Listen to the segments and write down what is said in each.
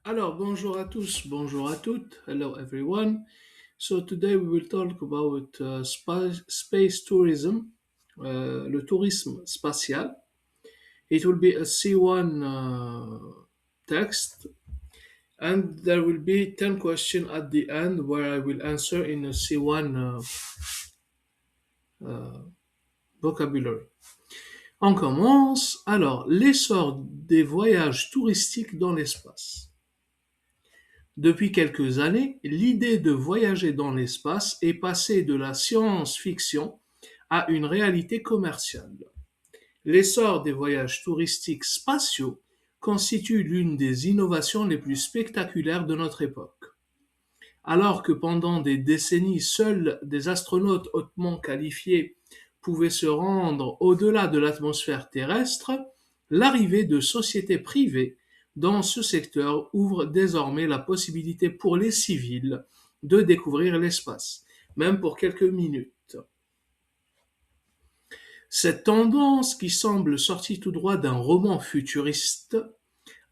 Alors, bonjour à tous, bonjour à toutes. Hello, everyone. So, today we will talk about space tourism, le tourisme spatial. It will be a C1 text, and there will be 10 questions at the end where I will answer in a C1 vocabulary. On commence. Alors, l'essor des voyages touristiques dans l'espace. Depuis quelques années, l'idée de voyager dans l'espace est passée de la science-fiction à une réalité commerciale. L'essor des voyages touristiques spatiaux constitue l'une des innovations les plus spectaculaires de notre époque. Alors que pendant des décennies, seuls des astronautes hautement qualifiés pouvaient se rendre au-delà de l'atmosphère terrestre, l'arrivée de sociétés privées dans ce secteur ouvre désormais la possibilité pour les civils de découvrir l'espace, même pour quelques minutes. Cette tendance, qui semble sortie tout droit d'un roman futuriste,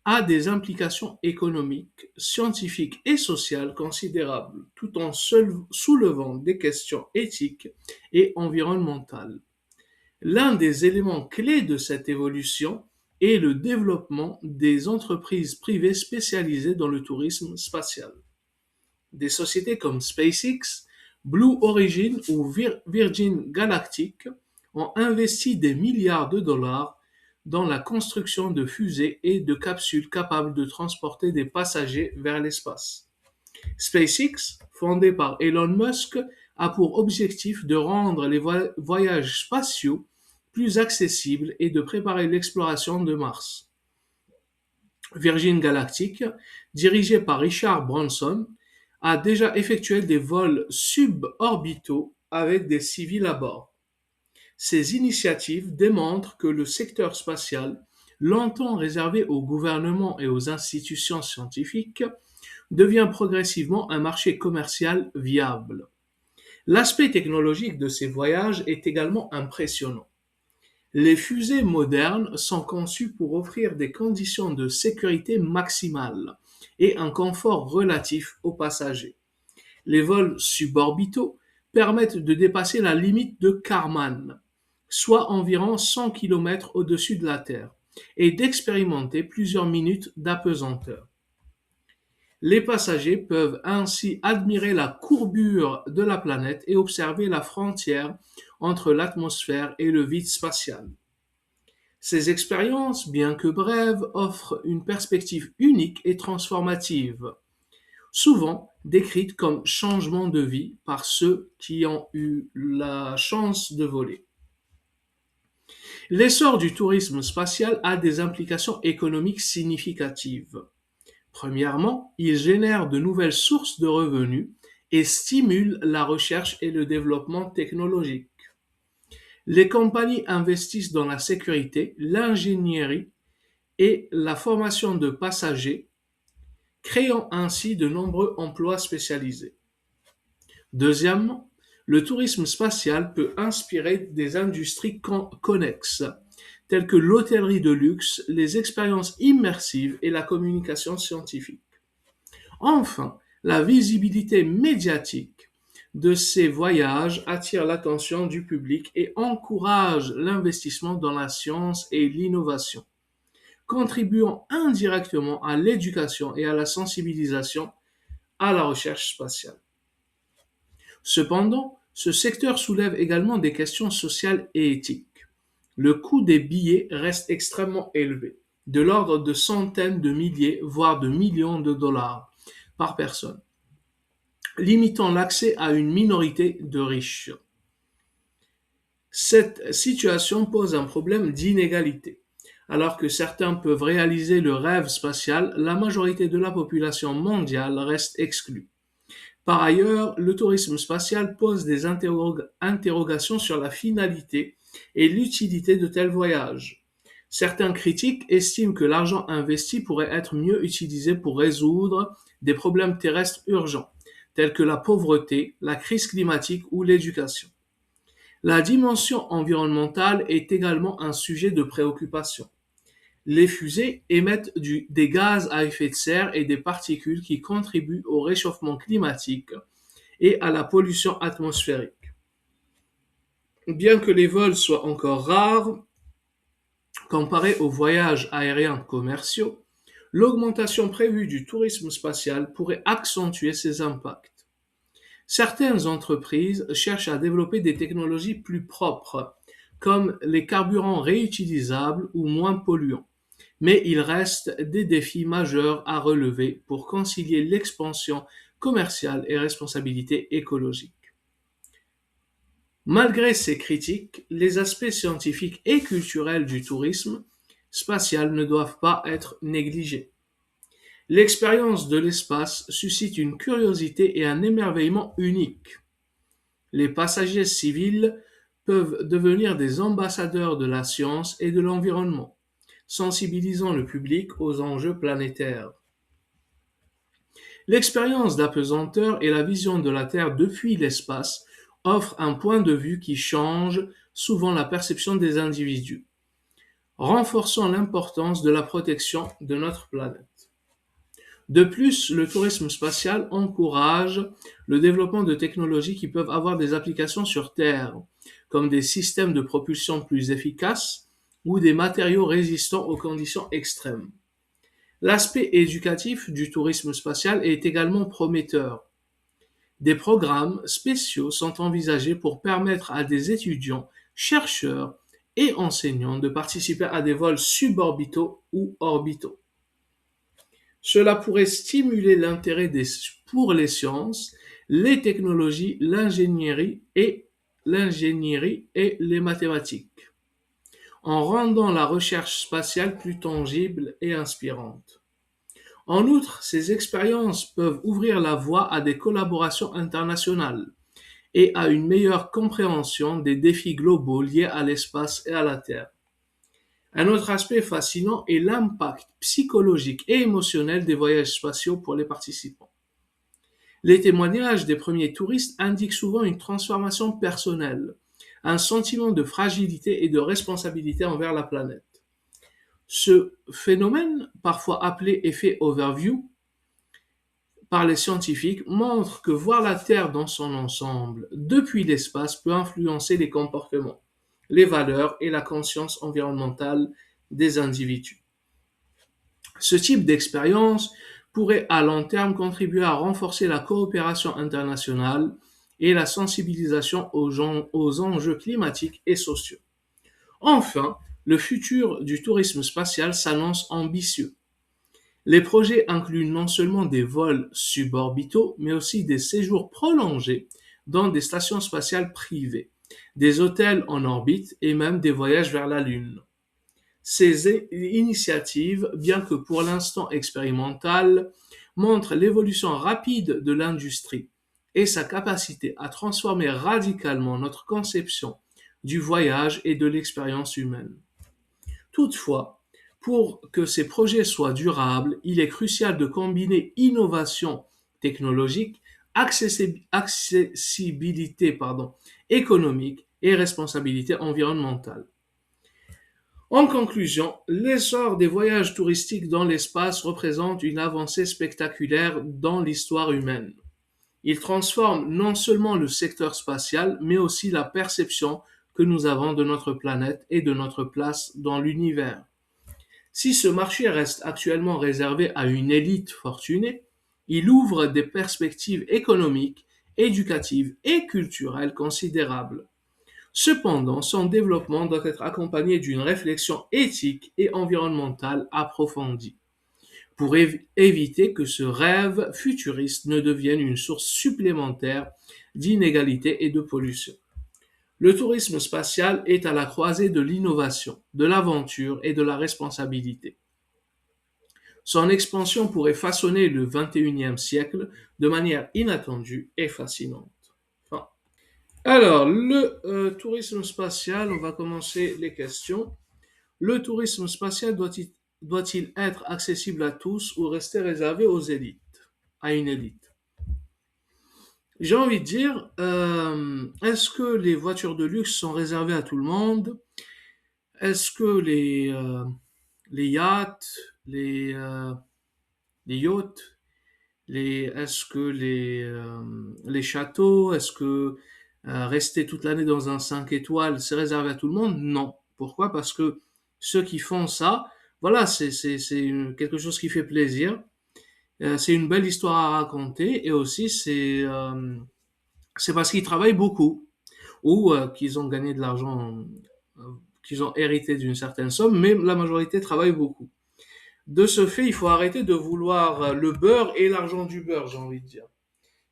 a des implications économiques, scientifiques et sociales considérables, tout en soulevant des questions éthiques et environnementales. L'un des éléments clés de cette évolution est le développement des entreprises privées spécialisées dans le tourisme spatial. Des sociétés comme SpaceX, Blue Origin ou Virgin Galactic ont investi des milliards de dollars dans la construction de fusées et de capsules capables de transporter des passagers vers l'espace. SpaceX, fondé par Elon Musk, a pour objectif de rendre les voyages spatiaux plus accessibles et de préparer l'exploration de Mars. Virgin Galactic, dirigé par Richard Branson, a déjà effectué des vols suborbitaux avec des civils à bord. Ces initiatives démontrent que le secteur spatial, longtemps réservé aux gouvernements et aux institutions scientifiques, devient progressivement un marché commercial viable. L'aspect technologique de ces voyages est également impressionnant. Les fusées modernes sont conçues pour offrir des conditions de sécurité maximales et un confort relatif aux passagers. Les vols suborbitaux permettent de dépasser la limite de Kármán, soit environ 100 km au-dessus de la Terre, et d'expérimenter plusieurs minutes d'apesanteur. Les passagers peuvent ainsi admirer la courbure de la planète et observer la frontière entre l'atmosphère et le vide spatial. Ces expériences, bien que brèves, offrent une perspective unique et transformative, souvent décrite comme changement de vie par ceux qui ont eu la chance de voler. L'essor du tourisme spatial a des implications économiques significatives. Premièrement, il génère de nouvelles sources de revenus et stimule la recherche et le développement technologique. Les compagnies investissent dans la sécurité, l'ingénierie et la formation de passagers, créant ainsi de nombreux emplois spécialisés. Deuxièmement, le tourisme spatial peut inspirer des industries connexes, telles que l'hôtellerie de luxe, les expériences immersives et la communication scientifique. Enfin, la visibilité médiatique de ces voyages attire l'attention du public et encourage l'investissement dans la science et l'innovation, contribuant indirectement à l'éducation et à la sensibilisation à la recherche spatiale. Cependant, ce secteur soulève également des questions sociales et éthiques. Le coût des billets reste extrêmement élevé, de l'ordre de centaines de milliers, voire de millions de dollars par personne, limitant l'accès à une minorité de riches. Cette situation pose un problème d'inégalité. Alors que certains peuvent réaliser le rêve spatial, la majorité de la population mondiale reste exclue. Par ailleurs, le tourisme spatial pose des interrogations sur la finalité et l'utilité de tels voyages. Certains critiques estiment que l'argent investi pourrait être mieux utilisé pour résoudre des problèmes terrestres urgents, tels que la pauvreté, la crise climatique ou l'éducation. La dimension environnementale est également un sujet de préoccupation. Les fusées émettent des gaz à effet de serre et des particules qui contribuent au réchauffement climatique et à la pollution atmosphérique. Bien que les vols soient encore rares, comparés aux voyages aériens commerciaux, l'augmentation prévue du tourisme spatial pourrait accentuer ces impacts. Certaines entreprises cherchent à développer des technologies plus propres, comme les carburants réutilisables ou moins polluants. Mais il reste des défis majeurs à relever pour concilier l'expansion commerciale et responsabilité écologique. Malgré ces critiques, les aspects scientifiques et culturels du tourisme spatial ne doivent pas être négligés. L'expérience de l'espace suscite une curiosité et un émerveillement uniques. Les passagers civils peuvent devenir des ambassadeurs de la science et de l'environnement, sensibilisant le public aux enjeux planétaires. L'expérience d'apesanteur et la vision de la Terre depuis l'espace offrent un point de vue qui change souvent la perception des individus, renforçant l'importance de la protection de notre planète. De plus, le tourisme spatial encourage le développement de technologies qui peuvent avoir des applications sur Terre, comme des systèmes de propulsion plus efficaces ou des matériaux résistants aux conditions extrêmes. L'aspect éducatif du tourisme spatial est également prometteur. Des programmes spéciaux sont envisagés pour permettre à des étudiants, chercheurs et enseignants de participer à des vols suborbitaux ou orbitaux. Cela pourrait stimuler l'intérêt pour les sciences, les technologies, l'ingénierie et les mathématiques, en rendant la recherche spatiale plus tangible et inspirante. En outre, ces expériences peuvent ouvrir la voie à des collaborations internationales et à une meilleure compréhension des défis globaux liés à l'espace et à la Terre. Un autre aspect fascinant est l'impact psychologique et émotionnel des voyages spatiaux pour les participants. Les témoignages des premiers touristes indiquent souvent une transformation personnelle, un sentiment de fragilité et de responsabilité envers la planète. Ce phénomène, parfois appelé effet overview par les scientifiques, montre que voir la Terre dans son ensemble depuis l'espace peut influencer les comportements, les valeurs et la conscience environnementale des individus. Ce type d'expérience pourrait à long terme contribuer à renforcer la coopération internationale et la sensibilisation aux enjeux climatiques et sociaux. Enfin, le futur du tourisme spatial s'annonce ambitieux. Les projets incluent non seulement des vols suborbitaux, mais aussi des séjours prolongés dans des stations spatiales privées, des hôtels en orbite et même des voyages vers la Lune. Ces initiatives, bien que pour l'instant expérimentales, montrent l'évolution rapide de l'industrie et sa capacité à transformer radicalement notre conception du voyage et de l'expérience humaine. Toutefois, pour que ces projets soient durables, il est crucial de combiner innovation technologique, accessibilité économique et responsabilité environnementale. En conclusion, l'essor des voyages touristiques dans l'espace représente une avancée spectaculaire dans l'histoire humaine. Il transforme non seulement le secteur spatial, mais aussi la perception que nous avons de notre planète et de notre place dans l'univers. Si ce marché reste actuellement réservé à une élite fortunée, il ouvre des perspectives économiques, éducatives et culturelles considérables. Cependant, son développement doit être accompagné d'une réflexion éthique et environnementale approfondie pour éviter que ce rêve futuriste ne devienne une source supplémentaire d'inégalité et de pollution. Le tourisme spatial est à la croisée de l'innovation, de l'aventure et de la responsabilité. Son expansion pourrait façonner le XXIe siècle de manière inattendue et fascinante. Enfin, alors, le tourisme spatial, on va commencer les questions. Le tourisme spatial doit-il être accessible à tous ou rester réservé aux élites, à une élite? J'ai envie de dire, est-ce que les voitures de luxe sont réservées à tout le monde? Est-ce que les yachts, les yachts, est-ce que les châteaux, est-ce que rester toute l'année dans un 5 étoiles, c'est réservé à tout le monde? Non. Pourquoi? Parce que ceux qui font ça, voilà, quelque chose qui fait plaisir. C'est une belle histoire à raconter et aussi c'est parce qu'ils travaillent beaucoup ou qu'ils ont gagné de l'argent, euh, qu'ils ont hérité d'une certaine somme, mais la majorité travaille beaucoup. De ce fait, il faut arrêter de vouloir le beurre et l'argent du beurre, j'ai envie de dire.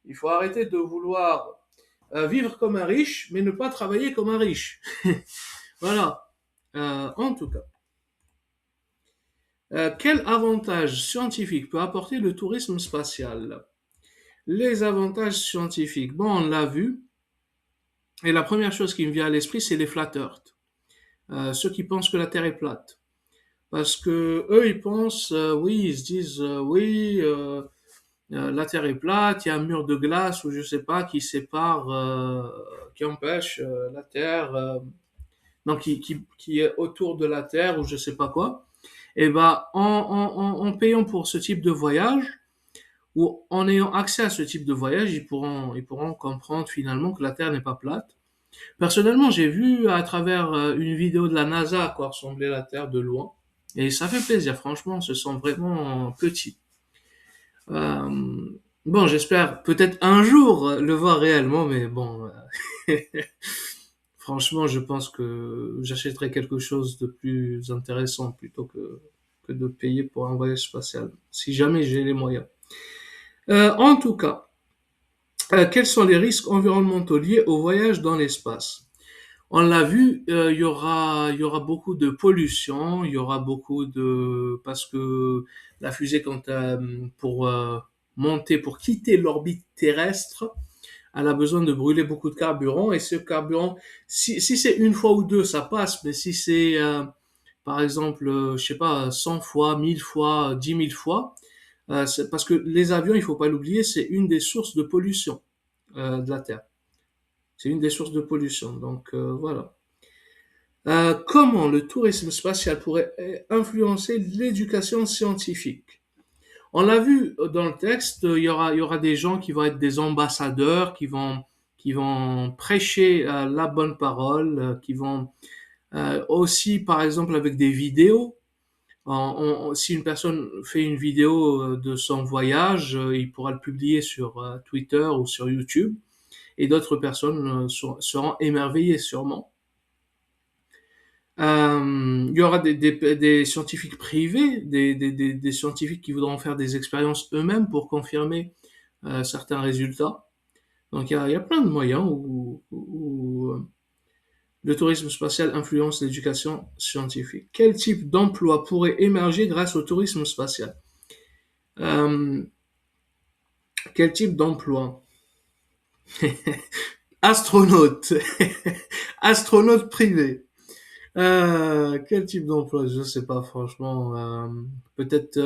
Il faut arrêter de vouloir vivre comme un riche, mais ne pas travailler comme un riche. Voilà. En tout cas, quel avantage scientifique peut apporter le tourisme spatial? Les avantages scientifiques, bon, on l'a vu, et la première chose qui me vient à l'esprit, c'est les flat earth, ceux qui pensent que la Terre est plate. Parce que eux, ils pensent, oui, ils se disent, oui, la Terre est plate, il y a un mur de glace ou je sais pas qui sépare, qui empêche la Terre, non, qui est autour de la Terre ou je sais pas quoi. Et ben, en payant pour ce type de voyage ou en ayant accès à ce type de voyage, ils pourront comprendre finalement que la Terre n'est pas plate. Personnellement, j'ai vu à travers une vidéo de la NASA à quoi ressemblait la Terre de loin. Et ça fait plaisir, franchement, on se sent vraiment petit. Euh, bon, j'espère peut-être un jour le voir réellement, mais bon, franchement, je pense que j'achèterai quelque chose de plus intéressant plutôt que de payer pour un voyage spatial, si jamais j'ai les moyens. En tout cas, quels sont les risques environnementaux liés au voyage dans l'espace? On l'a vu, il y aura beaucoup de pollution, il y aura beaucoup de parce que la fusée quand pour monter, pour quitter l'orbite terrestre, elle a besoin de brûler beaucoup de carburant et ce carburant, si c'est une fois ou deux, ça passe, mais si c'est par exemple, je sais pas, 100 fois, 1000 fois, 10 000 fois, c'est parce que les avions, il faut pas l'oublier, c'est une des sources de pollution de la Terre. C'est une des sources de pollution. Donc voilà. Comment le tourisme spatial pourrait influencer l'éducation scientifique? On l'a vu dans le texte, il y aura des gens qui vont être des ambassadeurs, qui vont prêcher la bonne parole, qui vont aussi, par exemple, avec des vidéos. Si une personne fait une vidéo de son voyage, il pourra le publier sur Twitter ou sur YouTube, et d'autres personnes seront émerveillées sûrement. Il y aura des scientifiques privés, des scientifiques qui voudront faire des expériences eux-mêmes pour confirmer certains résultats. Donc il y a plein de moyens où le tourisme spatial influence l'éducation scientifique. Quel type d'emploi pourrait émerger grâce au tourisme spatial? euh, Quel type d'emploi? Astronaute. Astronaute privé. Quel type d'emploi? Je sais pas, franchement. Peut-être,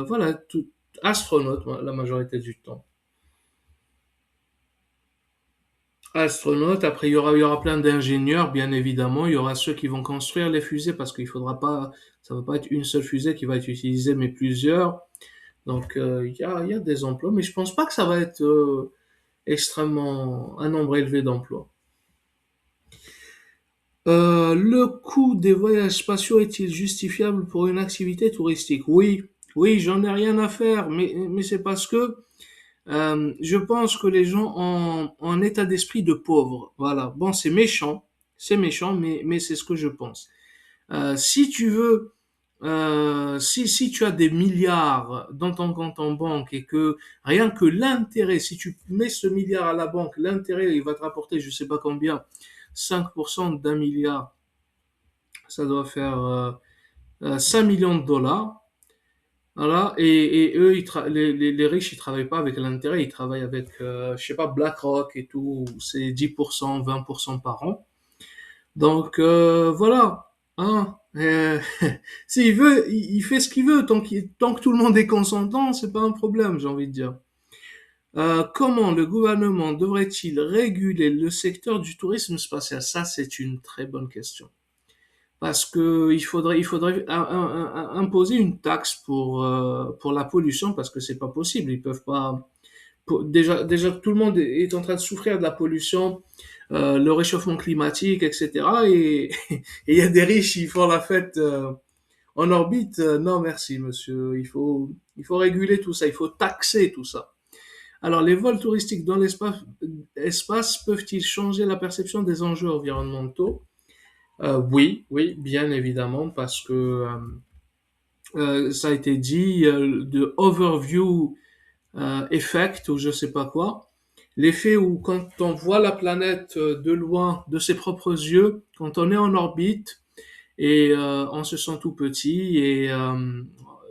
voilà, tout, astronaute, la majorité du temps. Astronaute, après il y aura plein d'ingénieurs, bien évidemment. Il y aura ceux qui vont construire les fusées parce qu'il faudra pas, ça va pas être une seule fusée qui va être utilisée, mais plusieurs. Donc, il y a des emplois, mais je pense pas que ça va être extrêmement, un nombre élevé d'emplois. Le coût des voyages spatiaux est-il justifiable pour une activité touristique? Oui, oui, j'en ai rien à faire, mais c'est parce que je pense que les gens ont un état d'esprit de pauvre. Voilà. Bon, c'est méchant, mais c'est ce que je pense. Si tu veux, si tu as des milliards dans ton compte en banque et que rien que l'intérêt, si tu mets ce milliard à la banque, l'intérêt, il va te rapporter, je sais pas combien, 5% d'un milliard, ça doit faire 5 millions de dollars. Voilà, et eux, les riches, ils travaillent pas avec l'intérêt, ils travaillent avec, je sais pas, BlackRock et tout, c'est 10%, 20% par an. Donc, voilà, hein, s'il veut, il fait ce qu'il veut, tant que tout le monde est consentant, c'est pas un problème, j'ai envie de dire. Comment le gouvernement devrait-il réguler le secteur du tourisme spatial? Ça, c'est une très bonne question. parce que il faudrait imposer une taxe pour la pollution parce que c'est pas possible. Ils peuvent pas. Déjà, tout le monde est en train de souffrir de la pollution, le réchauffement climatique, etc. Et et il y a des riches, ils font la fête en orbite. Non, merci, monsieur. Il faut réguler tout ça. Il faut taxer tout ça. Alors, les vols touristiques dans l'espace peuvent-ils changer la perception des enjeux environnementaux? Oui, oui, bien évidemment, parce que ça a été dit, de overview effect ou je sais pas quoi. L'effet où quand on voit la planète de loin, de ses propres yeux, quand on est en orbite et on se sent tout petit et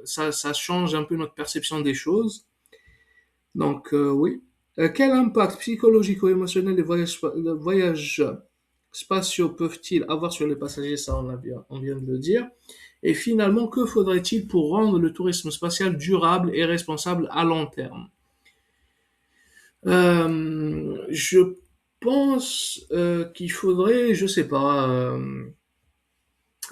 ça change un peu notre perception des choses. Donc oui. Quel impact psychologico-émotionnel les voyages spatiaux peuvent-ils avoir sur les passagers? Ça, on vient de le dire. Et finalement, que faudrait-il pour rendre le tourisme spatial durable et responsable à long terme? Je pense qu'il faudrait, je sais pas,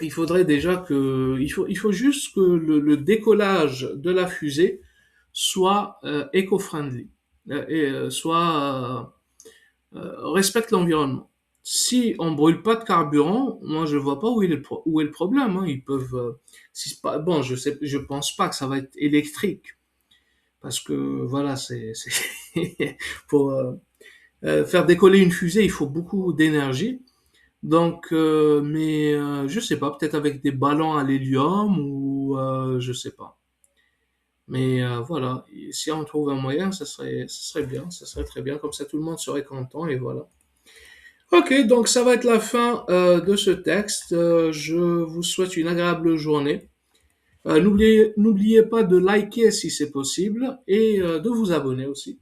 il faudrait déjà il faut juste que le décollage de la fusée soit éco-friendly et respecte l'environnement. Si on brûle pas de carburant, moi je vois pas où est le problème, hein. Ils peuvent, si c'est pas, bon, je pense pas que ça va être électrique parce que voilà, pour faire décoller une fusée, il faut beaucoup d'énergie. Donc, mais je sais pas, peut-être avec des ballons à l'hélium ou je sais pas. Mais voilà, si on trouve un moyen, ça serait bien, ça serait très bien. Comme ça, tout le monde serait content et voilà. Ok, donc ça va être la fin de ce texte. Je vous souhaite une agréable journée. N'oubliez pas de liker si c'est possible et de vous abonner aussi.